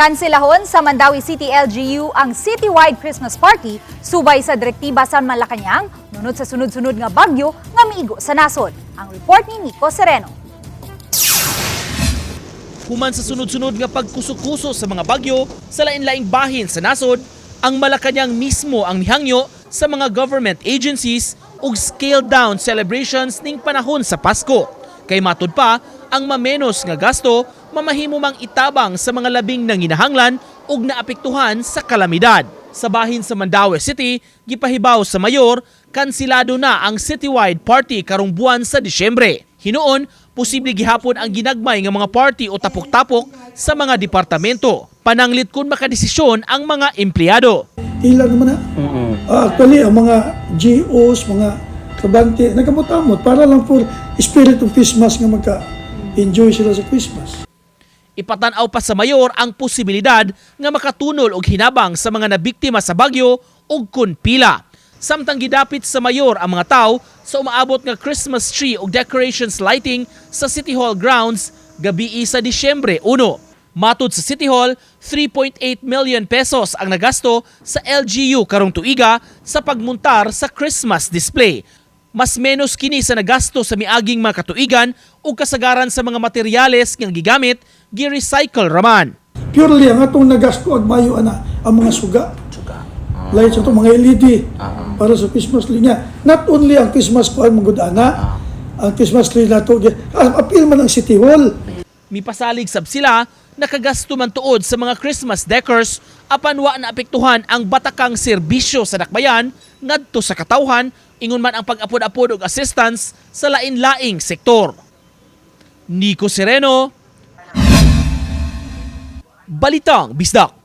Kanselahon sa Mandawi City LGU ang citywide Christmas party subay sa direktiba sa Malacañang nunod sa sunod-sunod nga bagyo nga miigo sa nasod. Ang report ni Nico Sereno. Human sa sunod-sunod nga pagkuso-kuso sa mga bagyo sa lain-laing bahin sa nasod, ang Malacañang mismo ang mihangyo sa mga government agencies ug scaled-down celebrations ning panahon sa Pasko. Kay matud pa, ang mamenos nga gasto mamahimo mang itabang sa mga labing nanginahanglan ug naapektuhan sa kalamidad. Sa bahin sa Mandawi City, gipahibaw sa mayor, kansilado na ang citywide party karong buwan sa Disyembre. Hinuon, posible gihapon ang ginagmay nga mga party o tapok-tapok sa mga departamento. Pananglit kun makadesisyon ang mga empleyado. Ilan naman na. Actually, ang mga GOs, mga kabante, nagkamot-amot para lang for spirit of Christmas nga magka-enjoy sila sa Christmas. Ipatanaw pa sa mayor ang posibilidad nga makatunol og hinabang sa mga nabiktima sa bagyo ug kun pila. Samtang gidapit sa mayor ang mga tao sa umaabot nga Christmas tree ug decorations lighting sa City Hall grounds gabi sa Disyembre 1. Matud sa City Hall, 3.8 million pesos ang nagasto sa LGU karong tuiga sa pagmuntar sa Christmas display. Mas menos kini sa nagasto sa miaging mga katuigan ug kasagaran sa mga materyales nga gigamit gi-recycle raman. Purely ang atong nagasto ag mayo ana ang mga suga. Lights itong mga LED para sa Christmas tree niya. Not only ang Christmas kuan magud-ana, ang Christmas tree nato appeal man ang City Hall. Mipasalig sab sila nakagasto man tuod sa mga Christmas decors apan wa na apektuhan ang batakang serbisyo sa dakbayan ngadto sa katawhan ingon man ang pag-apod-apod og assistance sa lain-laing sektor. Nico Sereno, Balitang Bisdak.